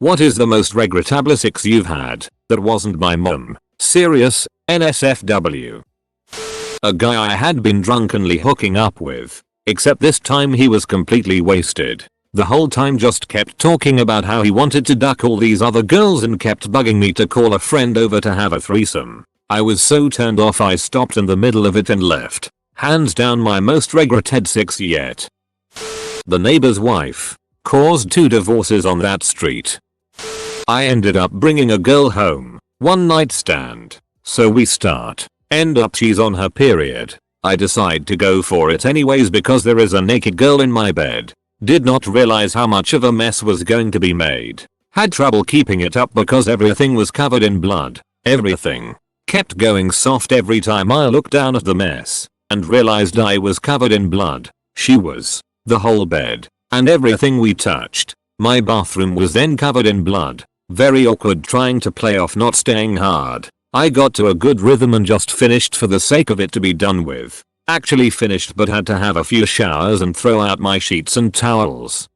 What is the most regrettable sex you've had that wasn't my mum? Serious, NSFW. A guy I had been drunkenly hooking up with, except this time he was completely wasted. The whole time just kept talking about how he wanted to duck all these other girls and kept bugging me to call a friend over to have a threesome. I was so turned off I stopped in the middle of it and left. Hands down my most regretted sex yet. The neighbor's wife caused 2 divorces on that street. I ended up bringing a girl home, one night stand. So we end up she's on her period. I decide to go for it anyways because there is a naked girl in my bed. Did not realize how much of a mess was going to be made. Had trouble keeping it up because everything was covered in blood. Everything. Kept going soft every time I looked down at the mess and realized I was covered in blood. She was. The whole bed and everything we touched. My bathroom was then covered in blood. Very awkward trying to play off not staying hard. I got to a good rhythm and just finished for the sake of it to be done with. Actually finished but had to have a few showers and throw out my sheets and towels.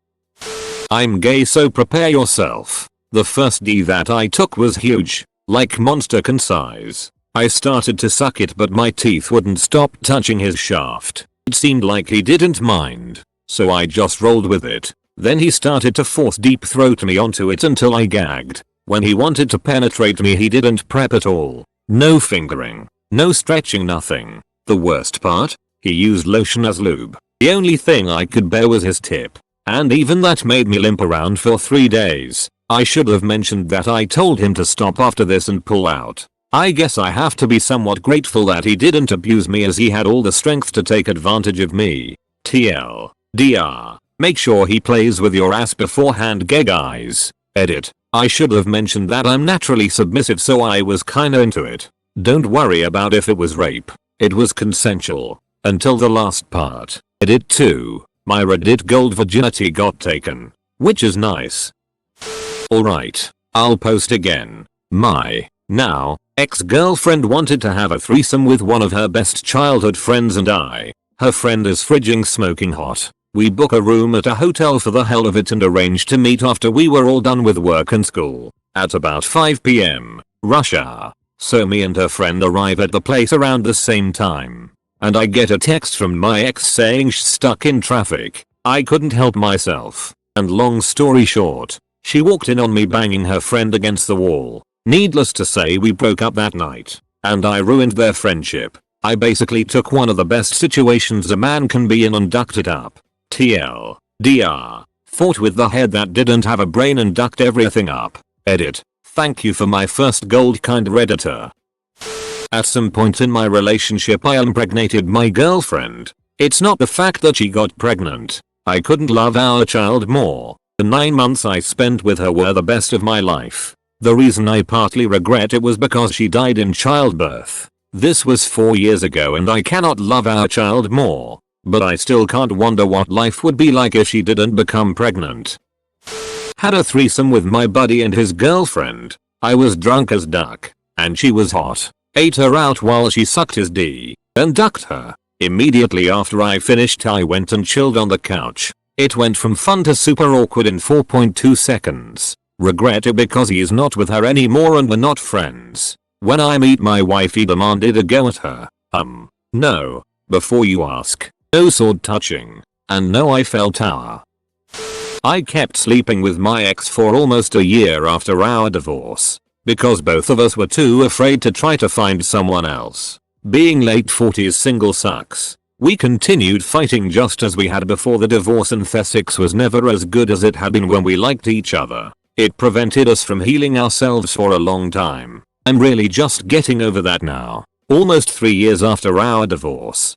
I'm gay so prepare yourself. The first D that I took was huge. Like monster can size. I started to suck it but my teeth wouldn't stop touching his shaft. It seemed like he didn't mind. So I just rolled with it. Then he started to force deep throat me onto it until I gagged. When he wanted to penetrate me he didn't prep at all. No fingering. No stretching, nothing. The worst part? He used lotion as lube. The only thing I could bear was his tip. And even that made me limp around for 3 days. I should have mentioned that I told him to stop after this and pull out. I guess I have to be somewhat grateful that he didn't abuse me as he had all the strength to take advantage of me. TLDR. Make sure he plays with your ass beforehand, gay guys. Edit. I should have mentioned that I'm naturally submissive so I was kinda into it. Don't worry about if it was rape. It was consensual. Until the last part. Edit 2. My Reddit gold virginity got taken. Which is nice. Alright. I'll post again. My now ex-girlfriend wanted to have a threesome with one of her best childhood friends and I. Her friend is frigging smoking hot. We book a room at a hotel for the hell of it and arranged to meet after we were all done with work and school. At about 5 PM. Rush hour. So me and her friend arrive at the place around the same time. And I get a text from my ex saying she's stuck in traffic. I couldn't help myself. And long story short, she walked in on me banging her friend against the wall. Needless to say we broke up that night. And I ruined their friendship. I basically took one of the best situations a man can be in and ducked it up. TLDR. Fought with the head that didn't have a brain and ducked everything up. Edit. Thank you for my first gold kind Redditor. At some point in my relationship I impregnated my girlfriend. It's not the fact that she got pregnant. I couldn't love our child more. The 9 months I spent with her were the best of my life. The reason I partly regret it was because she died in childbirth. This was 4 years ago and I cannot love our child more. But I still can't wonder what life would be like if she didn't become pregnant. Had a threesome with my buddy and his girlfriend. I was drunk as duck. And she was hot. Ate her out while she sucked his D. And ducked her. Immediately after I finished I went and chilled on the couch. It went from fun to super awkward in 4.2 seconds. Regret it because he is not with her anymore and we're not friends. When I meet my wife he demanded a go at her. No. Before you ask. No sword touching. And no Eiffel Tower. I kept sleeping with my ex for almost a year after our divorce. Because both of us were too afraid to try to find someone else. Being late 40s single sucks. We continued fighting just as we had before the divorce and the sex was never as good as it had been when we liked each other. It prevented us from healing ourselves for a long time. I'm really just getting over that now. Almost 3 years after our divorce.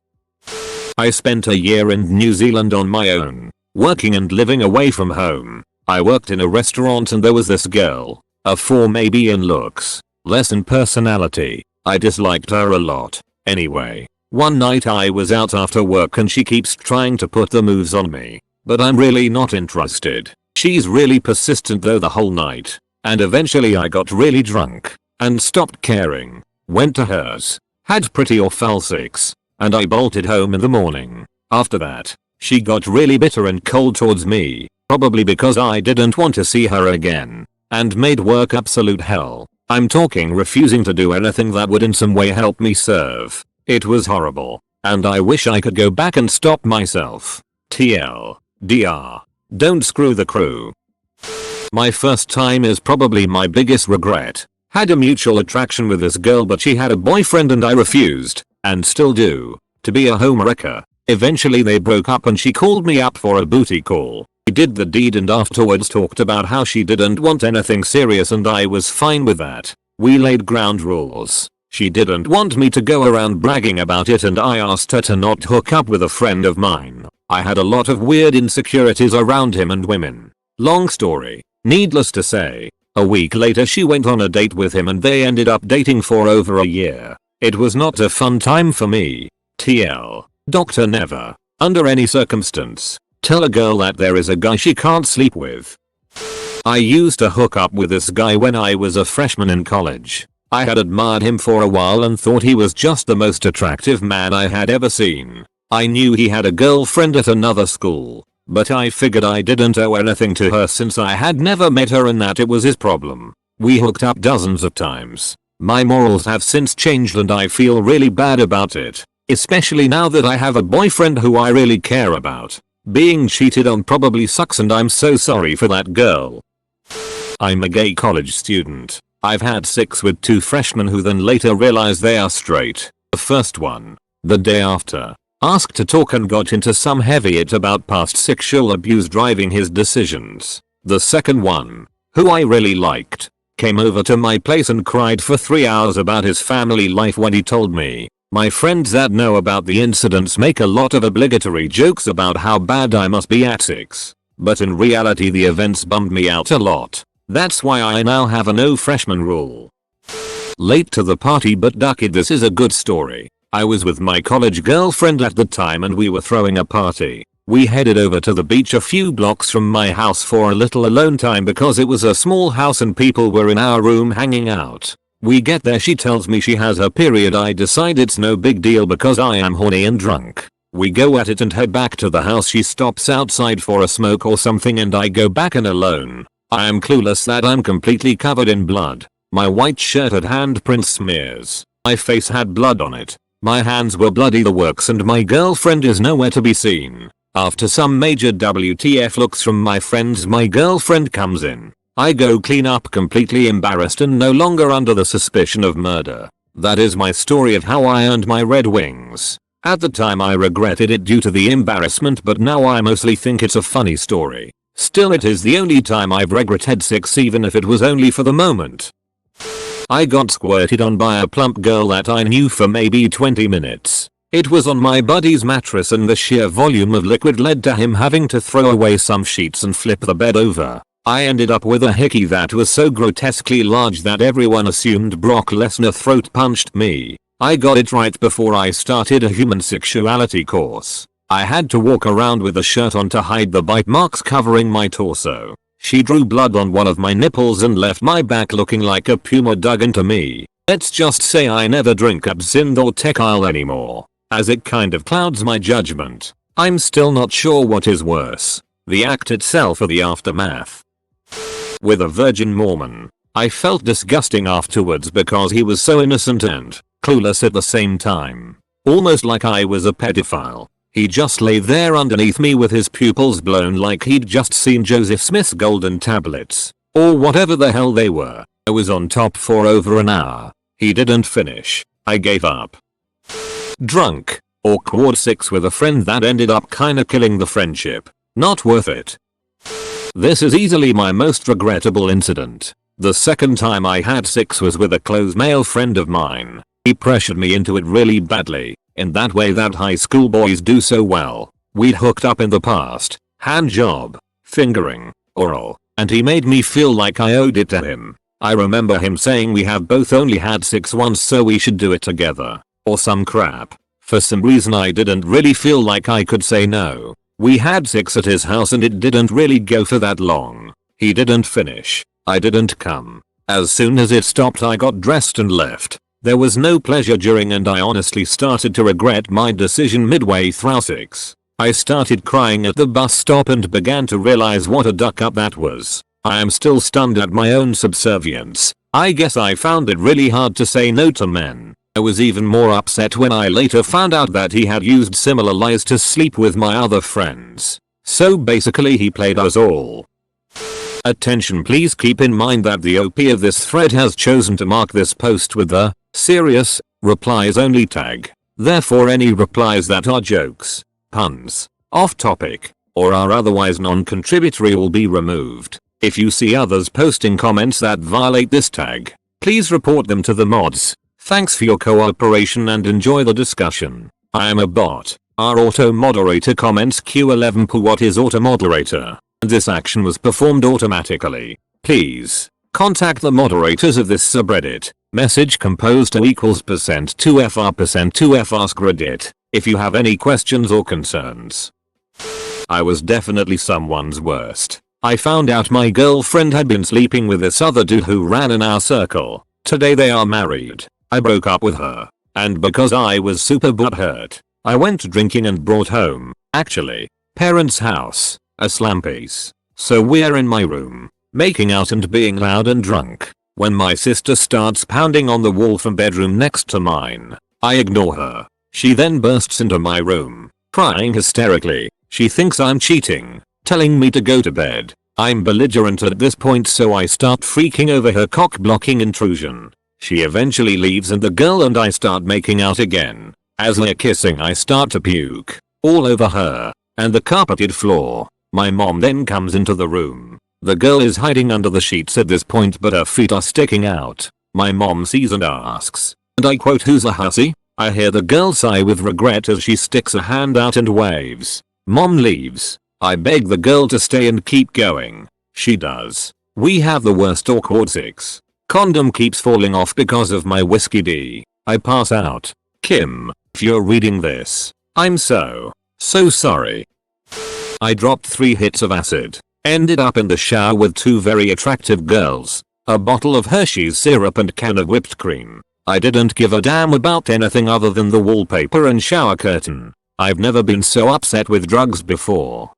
I spent a year in New Zealand on my own, working and living away from home. I worked in a restaurant and there was this girl, a 4 maybe in looks, less in personality. I disliked her a lot. Anyway, one night I was out after work and she keeps trying to put the moves on me, but I'm really not interested. She's really persistent though the whole night, and eventually I got really drunk and stopped caring. Went to hers, had pretty awful sex. And I bolted home in the morning. After that, she got really bitter and cold towards me, probably because I didn't want to see her again. and made work absolute hell. I'm talking refusing to do anything that would in some way help me serve. It was horrible, and I wish I could go back and stop myself. TLDR. Don't screw the crew. My first time is probably my biggest regret. Had a mutual attraction with this girl, but she had a boyfriend and I refused, and still do, to be a homewrecker. Eventually they broke up and she called me up for a booty call. We did the deed and afterwards talked about how she didn't want anything serious and I was fine with that. We laid ground rules. She didn't want me to go around bragging about it and I asked her to not hook up with a friend of mine. I had a lot of weird insecurities around him and women. Long story. Needless to say, a week later she went on a date with him and they ended up dating for over a year. It was not a fun time for me. TL. Doctor never, under any circumstance, tell a girl that there is a guy she can't sleep with. I used to hook up with this guy when I was a freshman in college. I had admired him for a while and thought he was just the most attractive man I had ever seen. I knew he had a girlfriend at another school, but I figured I didn't owe anything to her since I had never met her and that it was his problem. We hooked up dozens of times. My morals have since changed and I feel really bad about it, especially now that I have a boyfriend who I really care about. Being cheated on probably sucks and I'm so sorry for that girl. I'm a gay college student. I've had sex with 2 freshmen who then later realized they are straight. The first one, the day after, asked to talk and got into some heavy it about past sexual abuse driving his decisions. The second one, who I really liked, came over to my place and cried for 3 hours about his family life when he told me. My friends that know about the incidents make a lot of obligatory jokes about how bad I must be at sex, but in reality the events bummed me out a lot. That's why I now have a no freshman rule. Late to the party but ducky. This is a good story. I was with my college girlfriend at the time and we were throwing a party. We headed over to the beach a few blocks from my house for a little alone time because it was a small house and people were in our room hanging out. We get there, she tells me she has her period. I decide it's no big deal because I am horny and drunk. We go at it and head back to the house. She stops outside for a smoke or something and I go back in alone. I am clueless that I'm completely covered in blood. My white shirt had handprint smears. My face had blood on it. My hands were bloody, the works, and my girlfriend is nowhere to be seen. After some major WTF looks from my friends, my girlfriend comes in. I go clean up completely embarrassed and no longer under the suspicion of murder. That is my story of how I earned my red wings. At the time I regretted it due to the embarrassment, but now I mostly think it's a funny story. Still, it is the only time I've regretted sex, even if it was only for the moment. I got squirted on by a plump girl that I knew for maybe 20 minutes. It was on my buddy's mattress and the sheer volume of liquid led to him having to throw away some sheets and flip the bed over. I ended up with a hickey that was so grotesquely large that everyone assumed Brock Lesnar throat punched me. I got it right before I started a human sexuality course. I had to walk around with a shirt on to hide the bite marks covering my torso. She drew blood on one of my nipples and left my back looking like a puma dug into me. Let's just say I never drink absinthe or tequila anymore, as it kind of clouds my judgment. I'm still not sure what is worse, the act itself or the aftermath. With a virgin Mormon, I felt disgusting afterwards because he was so innocent and clueless at the same time. Almost like I was a pedophile. He just lay there underneath me with his pupils blown like he'd just seen Joseph Smith's golden tablets, or whatever the hell they were. I was on top for over an hour. He didn't finish. I gave up. Drunk. Awkward sex with a friend that ended up kinda killing the friendship. Not worth it. This is easily my most regrettable incident. The second time I had sex was with a close male friend of mine. He pressured me into it really badly, in that way that high school boys do so well. We'd hooked up in the past, hand job, fingering, oral, and he made me feel like I owed it to him. I remember him saying we have both only had sex once so we should do it together, or some crap. For some reason I didn't really feel like I could say no. We had sex at his house and it didn't really go for that long. He didn't finish. I didn't come. As soon as it stopped I got dressed and left. There was no pleasure during and I honestly started to regret my decision midway through sex. I started crying at the bus stop and began to realize what a duck up that was. I am still stunned at my own subservience. I guess I found it really hard to say no to men. I was even more upset when I later found out that he had used similar lies to sleep with my other friends. So basically he played us all. Attention, please keep in mind that the OP of this thread has chosen to mark this post with the serious replies only tag. Therefore any replies that are jokes, puns, off topic, or are otherwise non-contributory will be removed. If you see others posting comments that violate this tag, please report them to the mods. Thanks for your cooperation and enjoy the discussion. I am a bot. Our auto moderator comments Q11 per what is auto moderator. This action was performed automatically. Please contact the moderators of this subreddit. Message composed to equals %2fr%2f ask Reddit if you have any questions or concerns. I was definitely someone's worst. I found out my girlfriend had been sleeping with this other dude who ran in our circle. Today they are married. I broke up with her. And because I was super butthurt, I went drinking and brought home, actually, parents' house, a slam piece. So we're in my room, making out and being loud and drunk, when my sister starts pounding on the wall from bedroom next to mine. I ignore her. She then bursts into my room, crying hysterically. She thinks I'm cheating, telling me to go to bed. I'm belligerent at this point, so I start freaking over her cock-blocking intrusion. She eventually leaves and the girl and I start making out again. As we're kissing I start to puke all over her and the carpeted floor. My mom then comes into the room. The girl is hiding under the sheets at this point but her feet are sticking out. My mom sees and asks, and I quote, "Who's a hussy?" I hear the girl sigh with regret as she sticks a hand out and waves. Mom leaves. I beg the girl to stay and keep going. She does. We have the worst awkward sex. Condom keeps falling off because of my whiskey D. I pass out. Kim, if you're reading this, I'm so sorry. I dropped 3 hits of acid. Ended up in the shower with 2 very attractive girls. A bottle of Hershey's syrup and can of whipped cream. I didn't give a damn about anything other than the wallpaper and shower curtain. I've never been so upset with drugs before.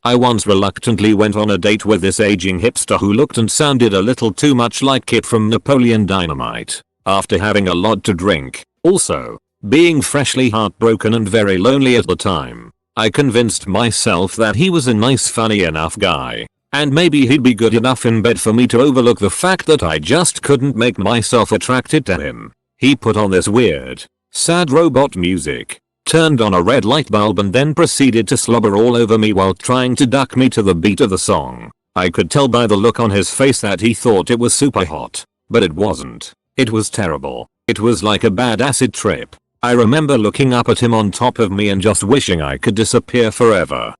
I once reluctantly went on a date with this aging hipster who looked and sounded a little too much like Kit from Napoleon Dynamite. After having a lot to drink, also being freshly heartbroken and very lonely at the time, I convinced myself that he was a nice, funny enough guy, and maybe he'd be good enough in bed for me to overlook the fact that I just couldn't make myself attracted to him. He put on this weird, sad robot music, turned on a red light bulb and then proceeded to slobber all over me while trying to duck me to the beat of the song. I could tell by the look on his face that he thought it was super hot, but it wasn't. It was terrible. It was like a bad acid trip. I remember looking up at him on top of me and just wishing I could disappear forever.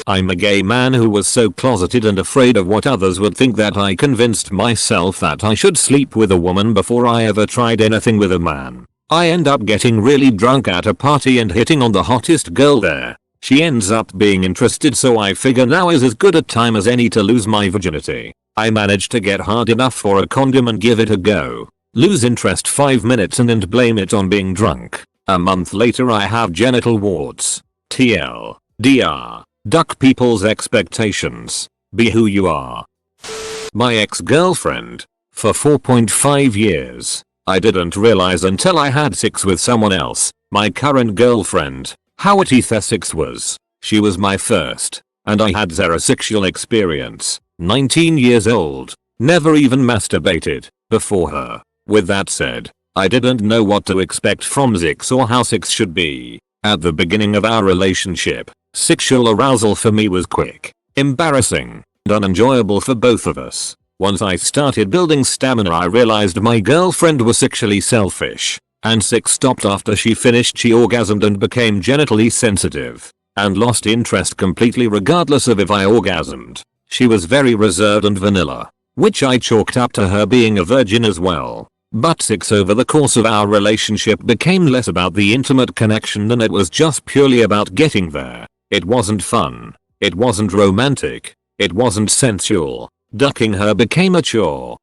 I'm a gay man who was so closeted and afraid of what others would think that I convinced myself that I should sleep with a woman before I ever tried anything with a man. I end up getting really drunk at a party and hitting on the hottest girl there. She ends up being interested, so I figure now is as good a time as any to lose my virginity. I manage to get hard enough for a condom and give it a go. Lose interest 5 minutes and then blame it on being drunk. A month later I have genital warts. TL. DR. Duck people's expectations. Be who you are. My ex-girlfriend. For 4.5 years. I didn't realize until I had sex with someone else, my current girlfriend, how teeth sex was. She was my first, and I had zero sexual experience. 19 years old. Never even masturbated before her. With that said, I didn't know what to expect from sex or how sex should be. At the beginning of our relationship, sexual arousal for me was quick, embarrassing, and unenjoyable for both of us. Once I started building stamina I realized my girlfriend was sexually selfish, and sex stopped after she finished. She orgasmed and became genitally sensitive, and lost interest completely regardless of if I orgasmed. She was very reserved and vanilla, which I chalked up to her being a virgin as well. But sex over the course of our relationship became less about the intimate connection than it was just purely about getting there. It wasn't fun. It wasn't romantic. It wasn't sensual. Ducking her became a chore.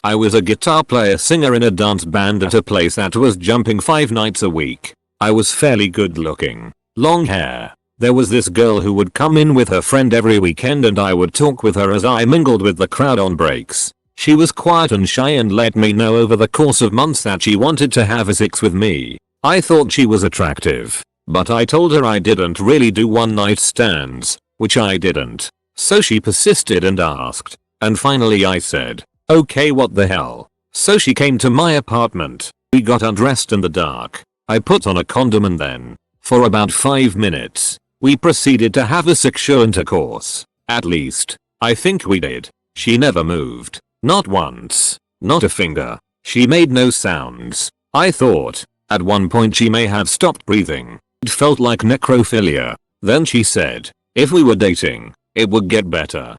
I was a guitar player singer in a dance band at a place that was jumping 5 nights a week. I was fairly good looking. Long hair. There was this girl who would come in with her friend every weekend and I would talk with her as I mingled with the crowd on breaks. She was quiet and shy and let me know over the course of months that she wanted to have a sex with me. I thought she was attractive, but I told her I didn't really do one night stands, which I didn't. So she persisted and asked, and finally I said, okay, what the hell. So she came to my apartment. We got undressed in the dark. I put on a condom and then, for about 5 minutes, we proceeded to have a sexual intercourse. At least, I think we did. She never moved. Not once. Not a finger. She made no sounds. I thought, at one point she may have stopped breathing. It felt like necrophilia. Then she said, if we were dating, it would get better.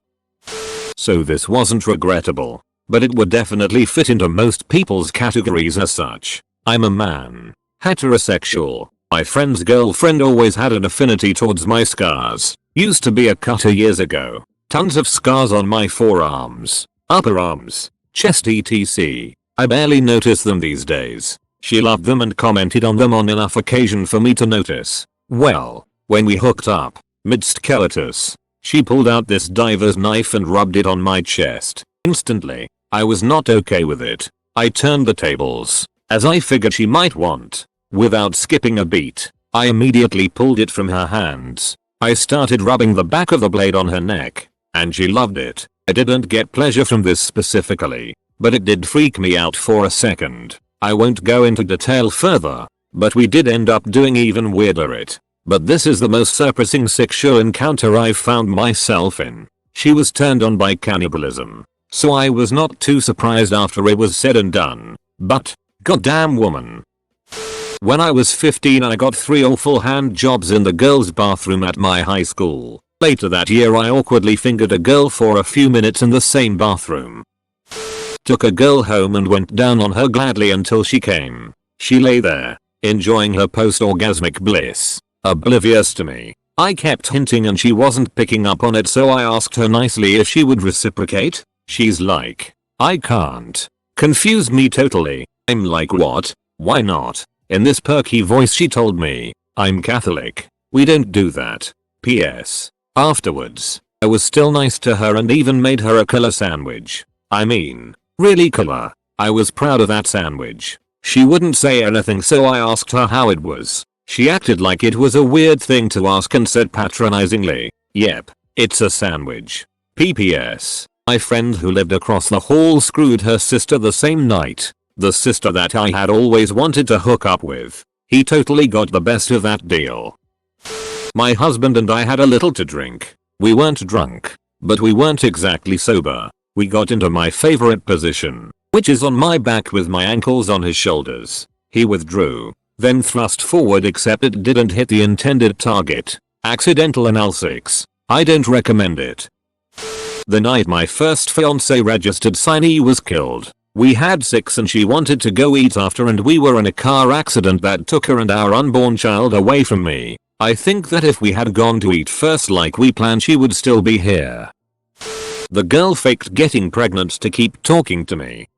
So this wasn't regrettable, but it would definitely fit into most people's categories as such. I'm a man. Heterosexual. My friend's girlfriend always had an affinity towards my scars. Used to be a cutter years ago. Tons of scars on my forearms, upper arms, chest etc. I barely notice them these days. She loved them and commented on them on enough occasion for me to notice. Well, when we hooked up, mid-skeletus, she pulled out this diver's knife and rubbed it on my chest. Instantly, I was not okay with it. I turned the tables, as I figured she might want. Without skipping a beat, I immediately pulled it from her hands. I started rubbing the back of the blade on her neck, and she loved it. I didn't get pleasure from this specifically, but it did freak me out for a second. I won't go into detail further, but we did end up doing even weirder it. But this is the most surprising sexual encounter I've found myself in. She was turned on by cannibalism, so I was not too surprised after it was said and done. But, goddamn woman. When I was 15 I got 3 awful hand jobs in the girls' bathroom at my high school. Later that year I awkwardly fingered a girl for a few minutes in the same bathroom. Took a girl home and went down on her gladly until she came. She lay there, enjoying her post-orgasmic bliss, oblivious to me. I kept hinting and she wasn't picking up on it, so I asked her nicely if she would reciprocate. She's like, I can't. Confused me totally. I'm like, what? Why not? In this perky voice she told me, I'm Catholic. We don't do that. P.S. Afterwards, I was still nice to her and even made her a killer sandwich. I mean, really killer. I was proud of that sandwich. She wouldn't say anything, so I asked her how it was. She acted like it was a weird thing to ask and said patronizingly, yep, it's a sandwich. P.P.S. My friend who lived across the hall screwed her sister the same night. The sister that I had always wanted to hook up with. He totally got the best of that deal. My husband and I had a little to drink. We weren't drunk, but we weren't exactly sober. We got into my favorite position, which is on my back with my ankles on his shoulders. He withdrew, then thrust forward, except it didn't hit the intended target. Accidental anal sex. I don't recommend it. The night my first fiancé registered signee was killed, we had sex and she wanted to go eat after, and we were in a car accident that took her and our unborn child away from me. I think that if we had gone to eat first like we planned, she would still be here. The girl faked getting pregnant to keep talking to me.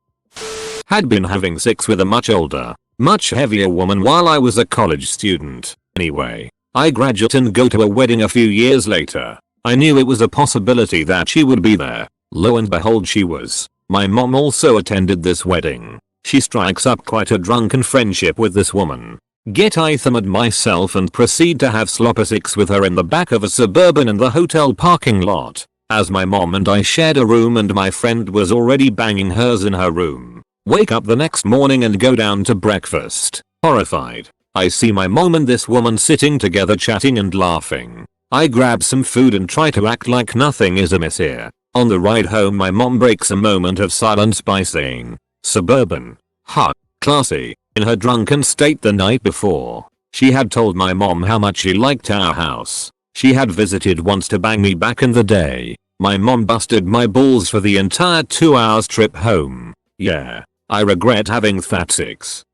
Had been having sex with a much older, much heavier woman while I was a college student. Anyway, I graduate and go to a wedding a few years later. I knew it was a possibility that she would be there. Lo and behold, she was. My mom also attended this wedding. She strikes up quite a drunken friendship with this woman. Get Itham'd myself and proceed to have sloppy sex with her in the back of a Suburban in the hotel parking lot, as my mom and I shared a room and my friend was already banging hers in her room. Wake up the next morning and go down to breakfast. Horrified, I see my mom and this woman sitting together chatting and laughing. I grab some food and try to act like nothing is amiss here. On the ride home my mom breaks a moment of silence by saying, Suburban. Hot. Classy. In her drunken state the night before, she had told my mom how much she liked our house. She had visited once to bang me back in the day. My mom busted my balls for the entire 2 hours trip home. Yeah, I regret having that sex.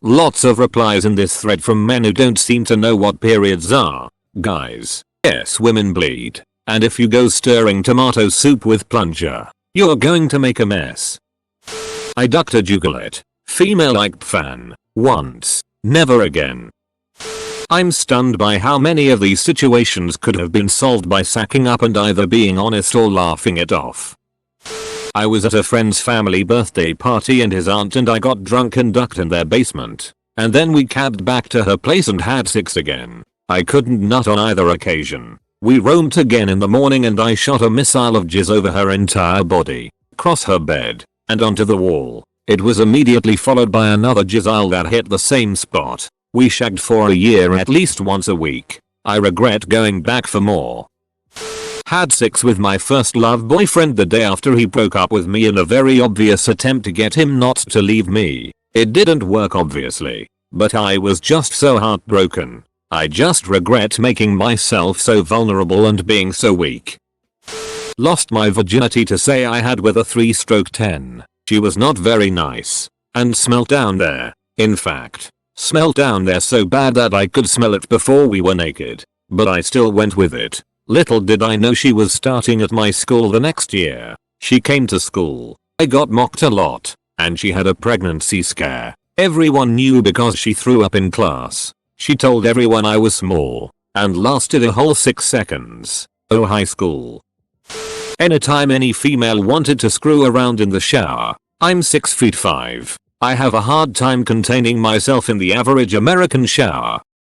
Lots of replies in this thread from men who don't seem to know what periods are. Guys, yes, women bleed. And if you go stirring tomato soup with plunger, you're going to make a mess. I ducked a jugulet. Female like fan. Once. Never again. I'm stunned by how many of these situations could have been solved by sacking up and either being honest or laughing it off. I was at a friend's family birthday party and his aunt and I got drunk and ducked in their basement. And then we cabbed back to her place and had sex again. I couldn't nut on either occasion. We roamed again in the morning and I shot a missile of jizz over her entire body, across her bed, and onto the wall. It was immediately followed by another jizzile that hit the same spot. We shagged for a year at least once a week. I regret going back for more. Had sex with my first love boyfriend the day after he broke up with me in a very obvious attempt to get him not to leave me. It didn't work obviously, but I was just so heartbroken. I just regret making myself so vulnerable and being so weak. Lost my virginity to say I had with a 3-stroke 10. She was not very nice. And smelt down there. In fact, smelt down there so bad that I could smell it before we were naked. But I still went with it. Little did I know she was starting at my school the next year. She came to school. I got mocked a lot. And she had a pregnancy scare. Everyone knew because she threw up in class. She told everyone I was small. And lasted a whole 6 seconds. Oh, high school. Anytime any female wanted to screw around in the shower. I'm 6'5". I have a hard time containing myself in the average American shower.